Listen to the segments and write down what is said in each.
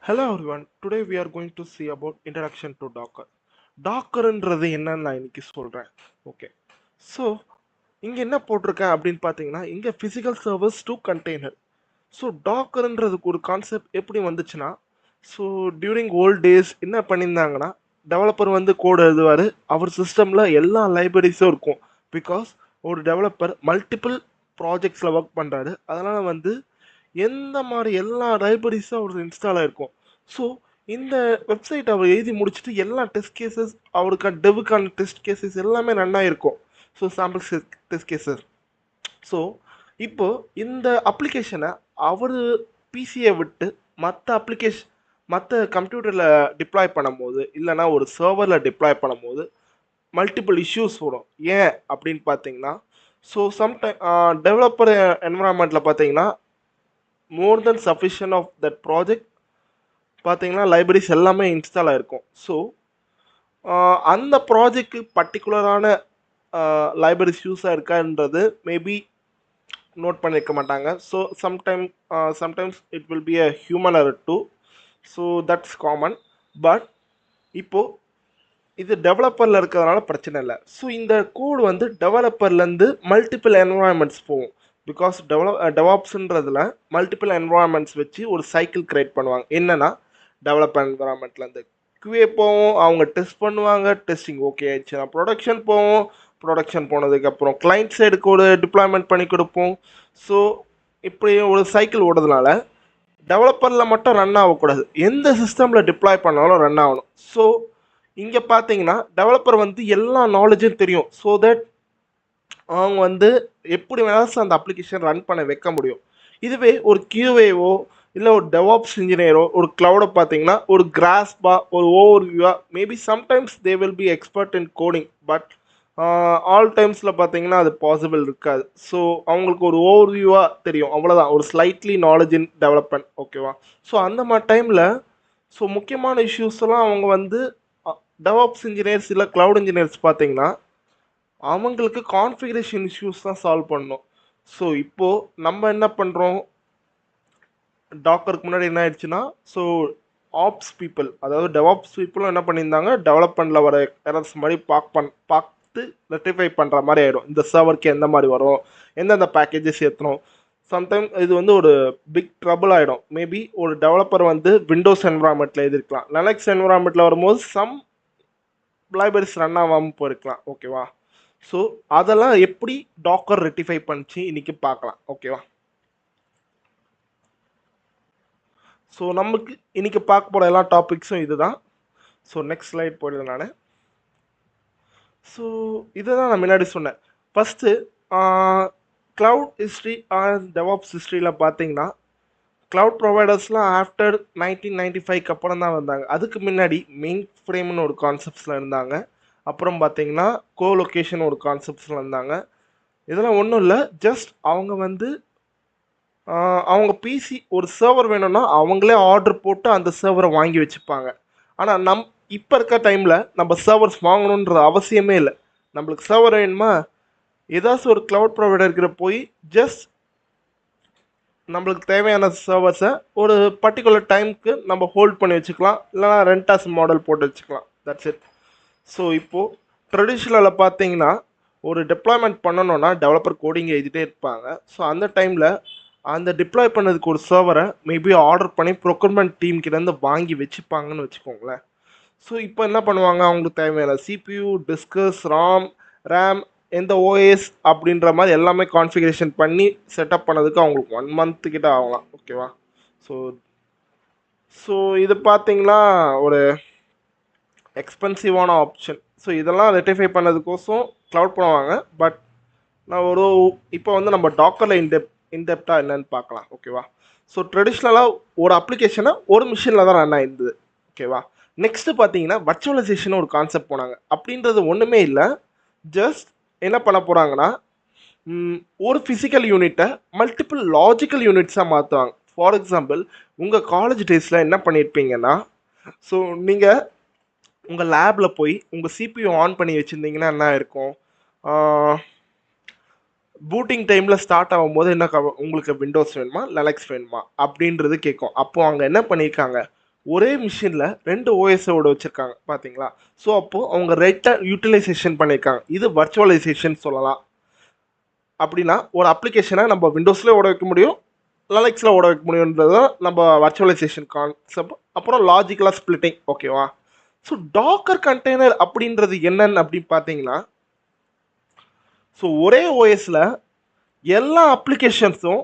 Hello everyone. Today we are going to see about introduction to Docker. டாக்கர்ன்றது என்னன்னு நான் இன்னைக்கு சொல்றேன். ஓகே. ஸோ இங்க என்ன போட்டிருக்கேன் அப்படின்னு பார்த்தீங்கன்னா இங்க physical servers to container. So டாக்கர்ன்றதுக்கு ஒரு கான்செப்ட் எப்படி வந்துச்சுன்னா ஸோ டியூரிங் ஓல்ட் டேஸ் என்ன பண்ணியிருந்தாங்கன்னா டெவலப்பர் வந்து கோட் எழுதுவார், அவர் சிஸ்டமில் எல்லா லைப்ரரிஸும் இருக்கும். பிகாஸ் ஒரு டெவலப்பர் மல்டிபிள் ப்ராஜெக்ட்ஸில் ஒர்க் பண்ணுறாரு, அதனால் வந்து எந்த மாதிரி எல்லா லைப்ரரிஸும் அவர் இன்ஸ்டால் ஆகிருக்கும். ஸோ இந்த வெப்சைட் அவர் எழுதி முடிச்சுட்டு எல்லா டெஸ்ட் கேசஸ் அவருக்கு டெவுக்கான டெஸ்ட் கேசஸ் எல்லாமே ரன் ஆகிருக்கும். So sample test cases. So இப்போ இந்த அப்ளிகேஷனை அவர் பிசியை விட்டு மற்ற கம்ப்யூட்டரில் டிப்ளாய் பண்ணும்போது இல்லைனா ஒரு சர்வரில் டிப்ளாய் பண்ணும்போது மல்டிபிள் இஷ்யூஸ் வரும். ஏன் அப்படின்னு பார்த்தீங்கன்னா ஸோ சம்டைம் டெவலப்பர் என்வரான்மெண்ட்டில் பார்த்தீங்கன்னா more than sufficient of that project பார்த்தீங்கன்னா லைப்ரரிஸ் எல்லாமே இன்ஸ்டால் ஆகிருக்கும். ஸோ அந்த ப்ராஜெக்ட் பர்டிகுலரான லைப்ரரிஸ் யூஸாக இருக்கான்றது மேபி நோட் பண்ணியிருக்க மாட்டாங்க. So sometimes it will be a human error too. So that's common. But இப்போது இது டெவலப்பரில் இருக்கிறதுனால பிரச்சனை இல்லை. ஸோ இந்த கோடு வந்து டெவலப்பர்லேருந்து மல்டிபிள் என்வரான்மெண்ட்ஸ் போகும். பிகாஸ் டெவாப்ஸ்ன்றதுல மல்டிபிள் என்வரான்மெண்ட்ஸ் வச்சு ஒரு சைக்கிள் கிரியேட் பண்ணுவாங்க. என்னென்னா டெவலப்பர் என்வரான்மெண்ட்லேருந்து QA போவோம், அவங்க டெஸ்ட் பண்ணுவாங்க, டெஸ்டிங் ஓகே ஆயிடுச்சுன்னா ப்ரொடக்ஷன் போவோம், ப்ரொடக்ஷன் போனதுக்கப்புறம் கிளைண்ட் சைடுக்கு ஒரு டிப்ளாய்மெண்ட் பண்ணி கொடுப்போம். ஸோ இப்படி ஒரு சைக்கிள் ஓடுறதுனால டெவலப்பரில் மட்டும் ரன் ஆகக்கூடாது, எந்த சிஸ்டமில் டிப்ளாய் பண்ணாலும் ரன் ஆகணும். ஸோ இங்கே பார்த்தீங்கன்னா டெவலப்பர் வந்து எல்லா நாலேஜும் தெரியும். ஸோ தட் அவங்க வந்து எப்படி வேணாலும் அந்த அப்ளிகேஷன் ரன் பண்ண வைக்க முடியும். இதுவே ஒரு QAவோ இல்லை ஒரு டெவாப்ஸ் இன்ஜினியரோ ஒரு க்ளவுடை பார்த்தீங்கன்னா ஒரு கிராஸ்பா ஒரு ஓவர்வியூவா maybe sometimes they will be expert in coding. But all டைம்ஸில் பார்த்தீங்கன்னா அது பாசிபிள் இருக்காது. ஸோ அவங்களுக்கு ஒரு ஓவர்வியூவாக தெரியும், அவ்வளோதான், ஒரு ஸ்லைட்லி நாலேஜ் இன் டெவலப்மெண்ட். ஓகேவா? ஸோ அந்த மாதிரி டைமில் ஸோ முக்கியமான இஷ்யூஸ் எல்லாம் அவங்க வந்து டெவாப்ஸ் இன்ஜினியர்ஸ் இல்லை க்ளவுட் இன்ஜினியர்ஸ் பார்த்தீங்கன்னா அவங்களுக்கு கான்ஃபிகரேஷன் இஷ்யூஸ் தான் சால்வ் பண்ணணும். ஸோ இப்போது நம்ம என்ன பண்ணுறோம், டாக்கருக்கு முன்னாடி என்ன ஆயிடுச்சுன்னா ஸோ ஆப்ஸ் பீப்புள், அதாவது டெவாப்ஸ் பீப்புளும் என்ன பண்ணியிருந்தாங்க, டெவலப்மெண்ட்டில் வர எரர்ஸ் மாதிரி பார்த்து ரெக்டிஃபை பண்ணுற மாதிரி ஆகிடும். இந்த சர்வருக்கு எந்த மாதிரி வரும், எந்தெந்த பேக்கேஜஸ் ஏற்றணும். சம்டைம் இது வந்து ஒரு பிக் ட்ரபிள் ஆகிடும். மேபி ஒரு டெவலப்பர் வந்து விண்டோஸ் என்வரான்மெண்ட்டில் எழுதிருக்கலாம், லினக்ஸ் என்வரான்மெண்ட்டில் வரும்போது சம் லைப்ரரிஸ் ரன் ஆகாமல் போயிருக்கலாம். ஓகேவா? ஸோ அதெல்லாம் எப்படி டாக்கர் ரெக்டிஃபை பண்ணிச்சு இன்னைக்கு பார்க்கலாம். ஓகேவா? ஸோ நமக்கு இன்னைக்கு பார்க்க போகிற எல்லா டாபிக்ஸும் இதுதான். ஸோ நெக்ஸ்ட் ஸ்லைட் போயிடுது நான். ஸோ இதை தான் நான் முன்னாடி சொன்னேன். ஃபஸ்ட்டு க்ளவுட் ஹிஸ்ட்ரி டெவாப்ஸ் ஹிஸ்ட்ரியில் பார்த்தீங்கன்னா க்ளவுட் ப்ரொவைடர்ஸ்லாம் ஆஃப்டர் 1995க்கு அப்புறம் தான் வந்தாங்க. அதுக்கு முன்னாடி மெயின் ஃப்ரேம்னு ஒரு கான்செப்ட்ஸில் இருந்தாங்க. அப்புறம் பார்த்தீங்கன்னா கோலொகேஷன் ஒரு கான்செப்ட்ஸில் இருந்தாங்க. இதெல்லாம் ஒன்றும் இல்லை, ஜஸ்ட் அவங்க வந்து அவங்க பிசி ஒரு சர்வர் வேணும்னா அவங்களே ஆர்டர் போட்டு அந்த சர்வரை வாங்கி வச்சுப்பாங்க. ஆனால் இப்போ இருக்க டைமில் நம்ம சர்வர்ஸ் வாங்கணுன்ற அவசியமே இல்லை. நம்மளுக்கு சர்வர் வேணுமா, ஏதாச்சும் ஒரு க்ளவுட் ப்ரொவைடர்கிட்ட போய் ஜஸ்ட் நம்மளுக்கு தேவையான சர்வர்ஸை ஒரு பர்டிகுலர் டைமுக்கு நம்ம ஹோல்ட் பண்ணி வச்சுக்கலாம், இல்லைனா ரெண்டாஸ் மாடல் போட்டு வச்சுக்கலாம். That's it. ஸோ இப்போது ட்ரெடிஷ்னலில் பார்த்தீங்கன்னா ஒரு டிப்ளாய்மெண்ட் பண்ணணுன்னா டெவலப்பர் கோடிங் எழுதிட்டே இருப்பாங்க. ஸோ அந்த டைமில் அந்த டிப்ளாய் பண்ணதுக்கு ஒரு சர்வரை மேபி ஆர்டர் பண்ணி ப்ரொக்யூர்மெண்ட் டீம் கிட்டேருந்து வாங்கி வச்சுப்பாங்கன்னு வச்சுக்கோங்களேன். ஸோ இப்போ என்ன பண்ணுவாங்க, அவங்களுக்கு தேவையான CPU, டிஸ்கஸ், ரேம், எந்த OS அப்படின்ற மாதிரி எல்லாமே கான்ஃபிகரேஷன் பண்ணி செட்டப் பண்ணதுக்கு அவங்களுக்கு 1 month கிட்ட ஆகலாம். ஓகேவா? ஸோ இது பார்த்தீங்கன்னா ஒரு எக்ஸ்பென்சிவான ஆப்ஷன். ஸோ இதெல்லாம் ரெக்டிஃபை பண்ணதுக்கோசம் க்ளவுட் பண்ணுவாங்க. பட் நான் இப்போ வந்து நம்ம டாக்கரில் இன்டெப்டாக என்னன்னு பார்க்கலாம். ஓகேவா? ஸோ ட்ரெடிஷ்னலாக ஒரு அப்ளிகேஷனை ஒரு மிஷினில் தான் ரன் ஆயிருந்தது. ஓகேவா? நெக்ஸ்ட்டு பார்த்தீங்கன்னா வர்ச்சுவலைசேஷன் ஒரு கான்செப்ட் போனாங்க. அப்படின்றது ஒன்றுமே இல்லை, ஜஸ்ட் என்ன பண்ண போகிறாங்கன்னா ஒரு ஃபிசிக்கல் யூனிட்டை மல்டிபிள் லாஜிக்கல் யூனிட்ஸாக மாற்றுவாங்க. ஃபார் எக்ஸாம்பிள் உங்கள் காலேஜ் டேஸில் என்ன பண்ணியிருப்பீங்கன்னா, ஸோ நீங்கள் உங்கள் லேபில் போய் உங்கள் CPU ஆன் பண்ணி வச்சுருந்தீங்கன்னா என்ன இருக்கும், பூட்டிங் டைமில் ஸ்டார்ட் ஆகும்போது என்ன உங்களுக்கு விண்டோஸ் வேணுமா லினக்ஸ் வேணுமா அப்படின்றது கேட்கும். அப்போது அங்கே என்ன பண்ணியிருக்காங்க, ஒரே மிஷினில் 2 ஓஎஸோட வச்சுருக்காங்க பார்த்தீங்களா? ஸோ அப்போது அவங்க ரைட்டாக யூட்டிலைசேஷன் பண்ணியிருக்காங்க. இது வர்ச்சுவலைசேஷன் சொல்லலாம். அப்படின்னா ஒரு அப்ளிகேஷனை நம்ம விண்டோஸ்லேயே ஓட வைக்க முடியும், லினக்ஸில் ஓட வைக்க முடியுன்றது தான் நம்ம வர்ச்சுவலைசேஷன் கான்செப்ட். அப்புறம் லாஜிக்கலாக ஸ்பிளிட்டிங். ஓகேவா? ஸோ டாக்கர் கண்டெய்னர் அப்படின்றது என்னன்னு அப்படின்னு பார்த்தீங்கன்னா, ஸோ ஒரே ஓஎஸில் எல்லா அப்ளிகேஷன்ஸும்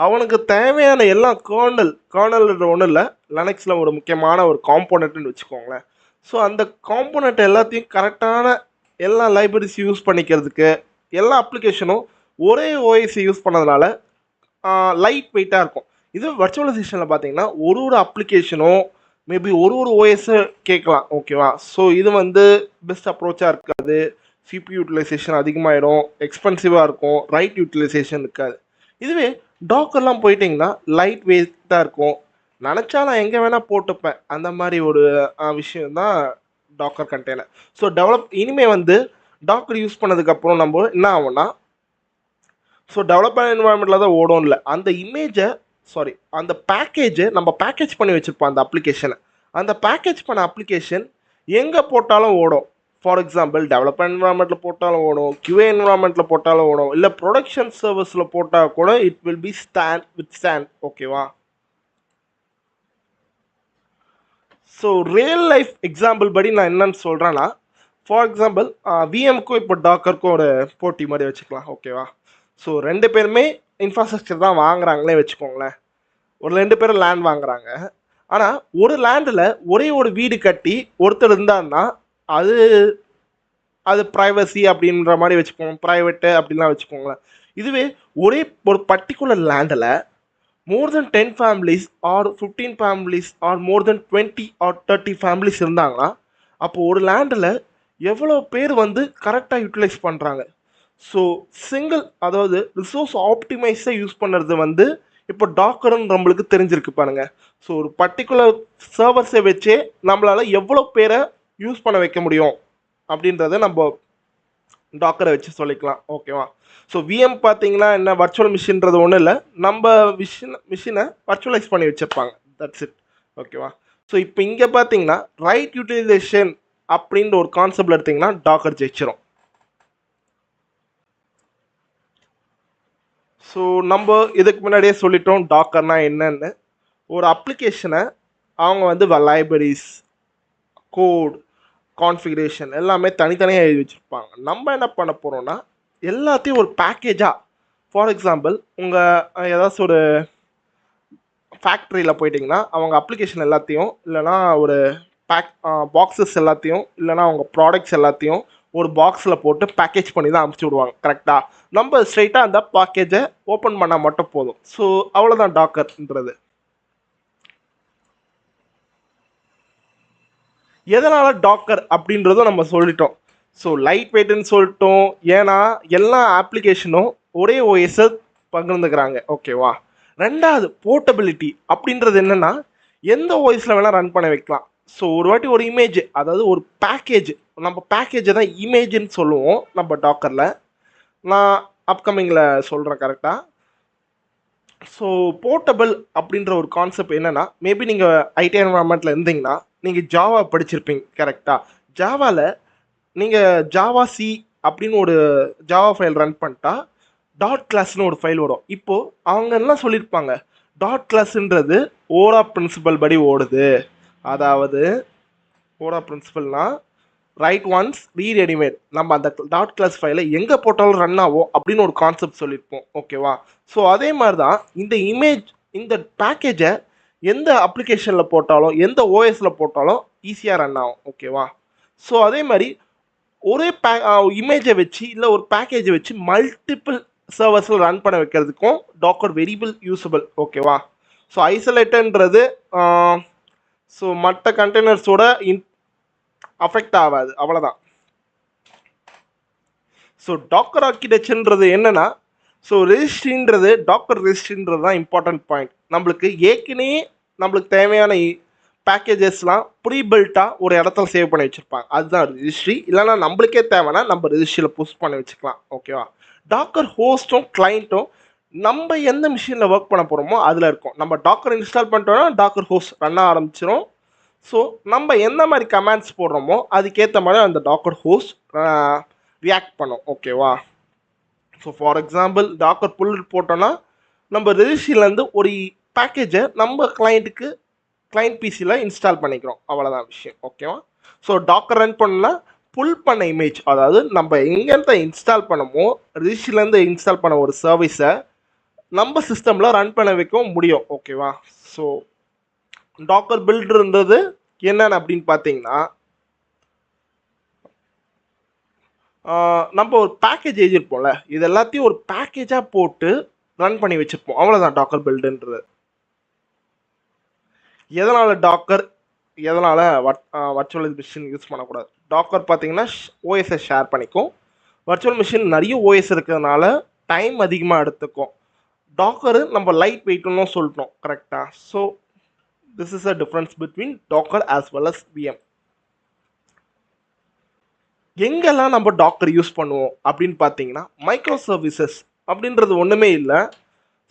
அவனுக்கு தேவையான எல்லா கர்னல் ஒன்றும் இல்லை, லினக்ஸில் ஒரு முக்கியமான ஒரு காம்போனன்ட்னு வச்சுக்கோங்களேன். ஸோ அந்த காம்போனன்ட் எல்லாத்தையும் கரெக்டான எல்லா லைப்ரரிஸ் யூஸ் பண்ணிக்கிறதுக்கு எல்லா அப்ளிகேஷனும் ஒரே ஓஎஸ் யூஸ் பண்ணதுனால லைட் வெயிட்டாக இருக்கும். இது வர்ச்சுவலைசேஷனில் பார்த்தீங்கன்னா ஒரு அப்ளிகேஷனும் மேபி ஒரு ஓஎஸ்ஸை கேட்கலாம். ஓகேவா? ஸோ இது வந்து பெஸ்ட் அப்ரோச்சாக இருக்காது. சிபி யூட்டிலைசேஷன் அதிகமாகிடும், எக்ஸ்பென்சிவாக இருக்கும், ரைட் யூட்டிலைசேஷன் இருக்காது. இதுவே டாக்கர்லாம் போயிட்டிங்கன்னா லைட் வெயிட்டாக இருக்கும், நினச்சா நான் எங்கே வேணால் போட்டுப்பேன். அந்த மாதிரி ஒரு விஷயம் தான் டாக்கர் கண்டெய்னர். ஸோ இனிமேல் வந்து டாக்கர் யூஸ் பண்ணதுக்கப்புறம் நம்ம என்ன ஆகும்னா, ஸோ டெவலப்மெண்ட் என்வாயன்மெண்ட்டில் தான் ஓடும் இல்லை, அந்த இமேஜை அந்த பேக்கேஜை நம்ம பேக்கேஜ் பண்ணி வச்சுருப்போம் அந்த அப்ளிகேஷனை. அந்த பேக்கேஜ் பண்ண அப்ளிகேஷன் எங்கே போட்டாலும் ஓடும். ஃபார் எக்ஸாம்பிள் டெவலப்மெண்ட் என்வாயன்மெண்ட்டில் போட்டாலும் ஓடும், QA என்வாயன்மெண்ட்டில் போட்டாலும் ஓடும், இல்லை ப்ரொடக்ஷன் சர்வீஸில் போட்டால் கூட இட் வில் பி ஸ்டாண்ட். ஓகேவா? ஸோ ரியல் லைஃப் எக்ஸாம்பிள் படி நான் என்னன்னு சொல்கிறேன்னா, ஃபார் எக்ஸாம்பிள் விஎம்க்கும் இப்போ டாக்கருக்கும் ஒரு போட்டி மாதிரி வச்சுக்கலாம். ஓகேவா? ஸோ 2 பேருமே இன்ஃப்ராஸ்ட்ரக்சர் தான் வாங்குறாங்களே வச்சுக்கோங்களேன். ஒரு 2 பேரும் லேண்ட் வாங்குறாங்க. ஆனால் ஒரு லேண்டில் ஒரே ஒரு வீடு கட்டி ஒருத்தர் இருந்தாருன்னா அது அது ப்ரைவசி அப்படின்ற மாதிரி வச்சுக்கோங்க, ப்ரைவேட்டு அப்படின்லாம் வச்சுக்கோங்களேன். இதுவே ஒரே ஒரு பர்டிகுலர் லேண்டில் more than 10 families or 15 families or more than 20 or 30 families இருந்தாங்கன்னா அப்போது ஒரு லேண்டில் எவ்வளோ பேர் வந்து கரெக்டாக யூட்டிலைஸ் பண்ணுறாங்க. ஸோ அதாவது ரிசோர்ஸ் ஆப்டிமைஸை யூஸ் பண்ணுறது வந்து இப்போ டாக்கர்னு நம்மளுக்கு தெரிஞ்சிருக்கு பாருங்க. ஸோ ஒரு பர்டிகுலர் சர்வர்ஸை வச்சே நம்மளால் எவ்வளோ பேரை யூஸ் பண்ண வைக்க முடியும் அப்படின்றத நம்ம டாக்கரை வச்சு சொல்லிக்கலாம். ஓகேவா? ஸோ விஎம் பார்த்தீங்கன்னா என்ன, வர்ச்சுவல் மிஷின்றது ஒன்றும் இல்லை, நம்ம மிஷினை வர்ச்சுவலைஸ் பண்ணி வச்சுருப்பாங்க. That's it. ஓகேவா? ஸோ இப்போ இங்கே பார்த்தீங்கன்னா ரைட் யூட்டிலைசேஷன் அப்படின்ற ஒரு கான்செப்டில் எடுத்திங்கன்னா டாக்கர் ஜெயிச்சிரும். ஸோ நம்ம இதுக்கு முன்னாடியே சொல்லிட்டோம் டாக்கர்னா என்னன்னு. ஒரு அப்ளிகேஷனை அவங்க வந்து லைப்ரரிஸ், கோட், கான்ஃபிகரேஷன் எல்லாமே தனித்தனியாக எழுதி வச்சுருப்பாங்க. நம்ம என்ன பண்ண போகிறோம்னா எல்லாத்தையும் ஒரு பேக்கேஜாக, ஃபார் எக்ஸாம்பிள் உங்கள் ஏதாச்சும் ஒரு ஃபேக்ட்ரியில் போயிட்டிங்கன்னா அவங்க அப்ளிகேஷன் எல்லாத்தையும் இல்லைனா ஒரு பாக்ஸஸ் எல்லாத்தையும் இல்லைனா அவங்க ப்ராடக்ட்ஸ் எல்லாத்தையும் ஒரு பாக்ஸில் போட்டு பேக்கேஜ் பண்ணி தான் அனுப்பிச்சி விடுவாங்க. கரெக்டாக? நம்ம ஸ்ட்ரைட்டாக அந்த பேக்கேஜை ஓப்பன் பண்ணால் மட்டும் போதும். ஸோ அவ்வளோதான் டாக்கர்ன்றது. எதனால் டாக்கர் அப்படின்றதும் நம்ம சொல்லிட்டோம். ஸோ லைட் வெயிட்னு சொல்லிட்டோம், ஏன்னா எல்லா ஆப்ளிகேஷனும் ஒரே ஓஎஸை பகிர்ந்துக்கிறாங்க. ஓகேவா? ரெண்டாவது போர்ட்டபிலிட்டி அப்படின்றது என்னென்னா எந்த ஓஎஸில் வேணால் ரன் பண்ண வைக்கலாம். ஸோ ஒரு வாட்டி ஒரு இமேஜ், அதாவது ஒரு பேக்கேஜ், நம்ம பேக்கேஜை தான் இமேஜ்னு சொல்லுவோம் நம்ம டாக்கரில். நான் அப்கமிங்கில் சொல்கிறேன் கரெக்டாக. ஸோ போர்ட்டபிள் அப்படின்ற ஒரு கான்செப்ட் என்னென்னா, மேபி நீங்கள் ஐடி என்வரான்மெண்ட்டில் இருந்தீங்கன்னா நீங்கள் ஜாவா படிச்சிருப்பீங்க. கரெக்டாக? ஜாவாவில் நீங்கள் ஜாவா சி அப்படின்னு ஒரு ஜாவா ஃபைல் ரன் பண்ணிட்டா டாட் கிளாஸ்னு ஒரு ஃபைல் வரும். இப்போது அவங்க என்ன சொல்லியிருப்பாங்க, டாட் கிளாஸ்ன்றது ஓரா பிரின்சிபல் படி ஓடுது. அதாவது ஓரா பிரின்சிபல்னால் ரைட் ஒன்ஸ் ரீட் எனிவேர், நம்ம அந்த டாட் கிளாஸ் ஃபைலை எங்கே போட்டாலும் ரன் ஆகும் அப்படின்னு ஒரு கான்செப்ட் சொல்லியிருப்போம். ஓகேவா? ஸோ அதே மாதிரி தான் இந்த பேக்கேஜை எந்த அப்ளிகேஷனில் போட்டாலும் எந்த ஓஎஸில் போட்டாலும் ஈஸியாக ரன் ஆகும். ஓகேவா? ஸோ அதே மாதிரி ஒரே இமேஜை வச்சு இல்லை ஒரு பேக்கேஜை வச்சு மல்டிபிள் சர்வர்ஸில் ரன் பண்ண வைக்கிறதுக்கும் டாக்கர் வெரிபிள் யூஸபிள். ஓகேவா? ஸோ ஐசோலேட்டன்றது ஸோ மற்ற கண்டெய்னர்ஸோட அஃபெக்ட் ஆகாது, அவ்வளோதான். ஸோ டாக்கர் ஆர்கிடெக்சர்ன்றது என்னென்னா, ஸோ ரெஜிஸ்ட்ரின்றது டாக்கர் ரெஜிஸ்ட்ரின்றது தான் இம்பார்ட்டன்ட் பாயிண்ட். நம்மளுக்கு தேவையான பேக்கேஜஸ்லாம் ப்ரீபில்ட்டாக ஒரு இடத்துல சேவ் பண்ணி வச்சுருப்பாங்க, அதுதான் ரெஜிஸ்ட்ரி. இல்லைனா நம்மளுக்கே தேவைன்னா நம்ம ரெஜிஸ்ட்ரியில் புஷ் பண்ணி வச்சுக்கலாம். ஓகேவா? டாக்கர் ஹோஸ்ட்டும் கிளைண்ட்டும் நம்ம எந்த மிஷினில் ஒர்க் பண்ண போகிறோமோ அதில் இருக்கும். நம்ம டாக்கர் இன்ஸ்டால் பண்ணிட்டோம்னா டாக்கர் ஹோஸ்ட் ரன் ஆரம்பிச்சிடும். ஸோ நம்ம எந்த மாதிரி கமாண்ட்ஸ் போடுறோமோ அதுக்கேற்ற மாதிரி அந்த டாக்கர் ஹோஸ்ட் ரியாக்ட் பண்ணும். ஓகேவா? ஸோ ஃபார் எக்ஸாம்பிள் டாக்கர் புல் போட்டோன்னா நம்ம ரெஜிஸ்ட்ரியிலேருந்து ஒரு பேக்கேஜை நம்ம கிளைண்ட் பிசியில் இன்ஸ்டால் பண்ணிக்கிறோம். அவ்வளோதான் விஷயம். ஓகேவா? ஸோ டாக்கர் ரன் பண்ணால் புல் பண்ண இமேஜ், அதாவது நம்ம எங்கேருந்து இன்ஸ்டால் பண்ணமோ ரெஜிஸ்ட்ரியிலேருந்து இன்ஸ்டால் பண்ண ஒரு சர்வீஸை நம்ம சிஸ்டமில் ரன் பண்ண வைக்க முடியும். ஓகேவா? ஸோ டாக்கர் பில்ட் இருந்தது என்னென்னு அப்படின்னு பார்த்தீங்கன்னா, நம்ம ஒரு பேக்கேஜ் எழுதியிருப்போம்ல, இது எல்லாத்தையும் ஒரு பேக்கேஜாக போட்டு ரன் பண்ணி வச்சுருப்போம். அவ்வளோதான் டாக்கர் பில்டுன்றது. எதனால் டாக்கர், எதனால் வர்ச்சுவல் மிஷின் யூஸ் பண்ணக்கூடாது? டாக்கர் பார்த்தீங்கன்னா ஓஎஸை ஷேர் பண்ணிக்கும். வர்ச்சுவல் மிஷின் நிறைய ஓஎஸ் இருக்கிறதுனால டைம் அதிகமாக எடுத்துக்கும். டாக்கரு நம்ம லைட் வெயிட்னு சொல்லிட்டோம். கரெக்டாக? So this is a difference between docker as well as VM. எங்கெல்லாம் நம்ம டாக்கர் யூஸ் பண்ணுவோம் அப்படின்னு பார்த்தீங்கன்னா, மைக்ரோ சர்வீசஸ் அப்படின்றது ஒன்றுமே இல்லை.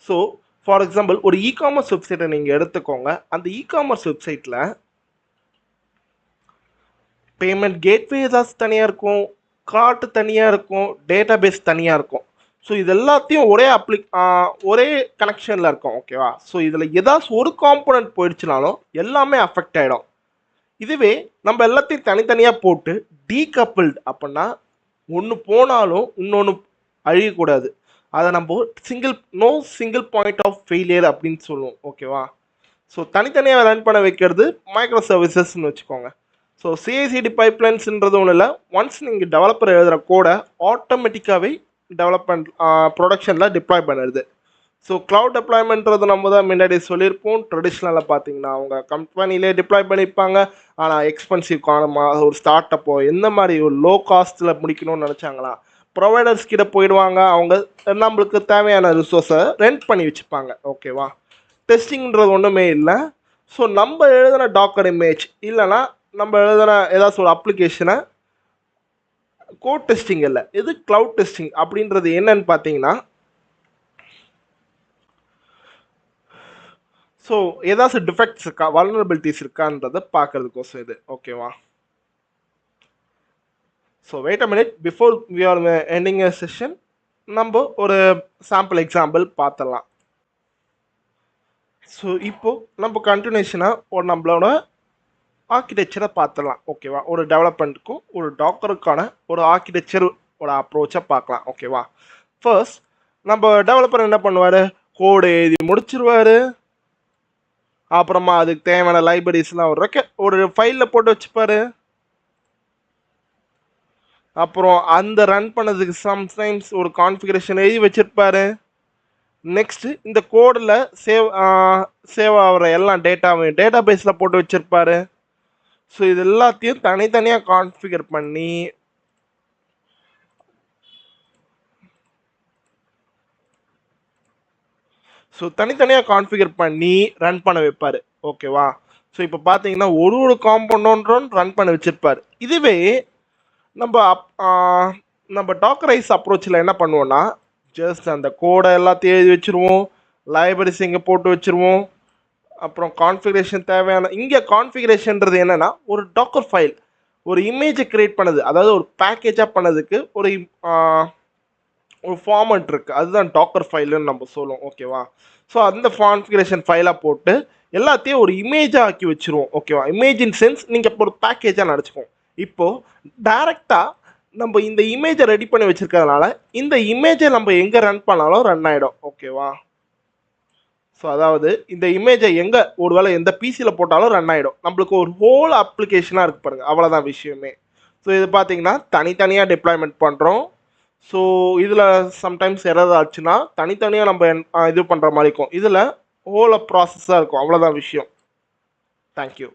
ஸோ ஃபார் எக்ஸாம்பிள் ஒரு இகாமர்ஸ் வெப்சைட்டை நீங்கள் எடுத்துக்கோங்க. அந்த இகாமர்ஸ் வெப்சைட்டில் பேமெண்ட் கேட்வே ஏதாச்சும் தனியாக இருக்கும், கார்ட்டு தனியாக இருக்கும், டேட்டா பேஸ் தனியாக இருக்கும். ஸோ இது எல்லாத்தையும் ஒரே கனெக்ஷனில் இருக்கும். ஓகேவா? ஸோ இதில் ஏதாச்சும் ஒரு காம்போனன்ட் போயிடுச்சுனாலும் எல்லாமே அஃபெக்ட் ஆகிடும். இதுவே நம்ம எல்லாத்தையும் தனித்தனியாக போட்டு டீகப்பிள்டு அப்படின்னா ஒன்று போனாலும் இன்னொன்று அழியக்கூடாது. அதை நம்ம சிங்கிள் பாயிண்ட் ஆஃப் ஃபெயிலியர் அப்படின்னு சொல்லுவோம். ஓகேவா? ஸோ தனித்தனியாக ரன் பண்ண வைக்கிறது மைக்ரோ சர்வீசஸ்ன்னு வச்சுக்கோங்க. ஸோ சிஐசிடி பைப்லைன்ஸ்ன்றது ஒன்றும் இல்லை. ஒன்ஸ் நீங்கள் டெவலப்பர் எழுதுகிற கோடை ஆட்டோமேட்டிக்காகவே டெவலப்மெண்ட் ப்ரொடக்ஷனில் டிப்ளாய் பண்ணுறது. ஸோ க்ளவுட் டெப்ளாய்மெண்ட்றது நம்ம தான் முன்னாடி சொல்லியிருப்போம். ட்ரெடிஷ்னலாக பார்த்தீங்கன்னா அவங்க கம்பெனிலே டிப்ளாய் பண்ணியிருப்பாங்க. ஆனால் எக்ஸ்பென்சிவ் காரணமாக ஒரு ஸ்டார்ட் அப்போ எந்த மாதிரி ஒரு லோ காஸ்ட்டில் முடிக்கணும்னு நினச்சாங்களா, ப்ரொவைடர்ஸ் கிட்ட போயிடுவாங்க. அவங்க நம்மளுக்கு தேவையான ரிசோர்ஸை ரெண்ட் பண்ணி வச்சுப்பாங்க. ஓகேவா? டெஸ்டிங்கிறது ஒன்றுமே இல்லை. ஸோ நம்ம எழுதின டாக்கர் இமேஜ் இல்லைனா நம்ம எழுதின ஏதாச்சும் ஒரு அப்ளிகேஷனை கோட் டெஸ்டிங் இல்லை, இது க்ளவுட் டெஸ்டிங். அப்படின்றது என்னன்னு பார்த்தீங்கன்னா, ஸோ ஏதாச்சும் டிஃபெக்ட்ஸ் இருக்கா, வல்னரபிலிட்டிஸ் இருக்கான்றதை பார்க்கறதுக்கோசம் இது. ஓகேவா? So wait a minute before we are ending a session. நம்ம ஒரு சாம்பிள் எக்ஸாம்பிள் பார்த்துடலாம். ஸோ இப்போது நம்ம கண்டினியூஷனாக ஒரு நம்மளோட ஆர்கிடெக்சரை பார்த்துடலாம். ஓகேவா? ஒரு டெவலப்மெண்ட்டுக்கும் ஒரு டாக்கருக்கான ஒரு ஆர்கிடெக்சர் ஒரு அப்ரோச்சை பார்க்கலாம். ஓகேவா? ஃபர்ஸ்ட் நம்ம டெவலப்பர் என்ன பண்ணுவார், கோடு எழுதி முடிச்சிருவார். அப்புறமா அதுக்கு தேவையான லைப்ரரிஸ்லாம் ஒரு ஃபைலில் போட்டு வச்சுப்பார். அப்புறம் அந்த ரன் பண்ணதுக்கு சம்டைம்ஸ் ஒரு கான்ஃபிகரேஷன் எழுதி வச்சுருப்பார். நெக்ஸ்ட்டு இந்த கோடில் சேவ் ஆகிற எல்லா டேட்டாவையும் டேட்டா பேஸில் போட்டு வச்சுருப்பார். ஸோ இது எல்லாத்தையும் தனித்தனியாக கான்ஃபிகர் பண்ணி ரன் பண்ண வைப்பார். ஓகேவா? ஸோ இப்போ பார்த்தீங்கன்னா ஒரு காம்பவுண்டும் ரன் பண்ண வச்சுருப்பார். இதுவே நம்ம டாக்கரைஸ் அப்ரோச்சில் என்ன பண்ணுவோன்னா, ஜஸ்ட் அந்த கோடை எல்லாத்தையும் எழுதி வச்சுருவோம், லைப்ரரிஸ் இங்கே போட்டு வச்சுருவோம். அப்புறம் கான்ஃபிகரேஷன் தேவையான இங்கே கான்ஃபிகரேஷன்றது என்னென்னா, ஒரு டாக்கர் ஃபைல் ஒரு இமேஜை க்ரியேட் பண்ணது, அதாவது ஒரு பேக்கேஜாக பண்ணதுக்கு ஒரு ஃபார்மட் இருக்குது, அதுதான் டாக்கர் ஃபைலுன்னு நம்ம சொல்லுவோம். ஓகேவா? ஸோ அந்த கான்ஃபிகரேஷன் ஃபைலாக போட்டு எல்லாத்தையும் ஒரு இமேஜாக ஆக்கி வச்சுருவோம். ஓகேவா? இமேஜ் இன் சென்ஸ் நீங்கள் இப்போ ஒரு பேக்கேஜாக நினச்சிப்போம். இப்போது டைரெக்டாக நம்ம இந்த இமேஜை ரெடி பண்ணி வச்சுருக்கிறதுனால இந்த இமேஜை நம்ம எங்கே ரன் பண்ணாலும் ரன் ஆகிடும். ஓகேவா? ஸோ அதாவது இந்த இமேஜை எங்கே ஒருவேளை எந்த பிசியில் போட்டாலும் ரன் ஆகிடும். நம்மளுக்கு ஒரு ஹோல் அப்ளிகேஷனாக இருக்குது பாருங்கள், அவ்வளோதான் விஷயமே. ஸோ இது பார்த்தீங்கன்னா தனித்தனியாக டிப்ளாய்மெண்ட் பண்ணுறோம். ஸோ இதில் சம்டைம்ஸ் எரர் ஆச்சுன்னா தனித்தனியாக நம்ம இது பண்ணுற மாதிரி இருக்கும். இதில் ஹோல் ப்ராசஸாக இருக்கும். அவ்வளோதான் விஷயம். தேங்க்யூ.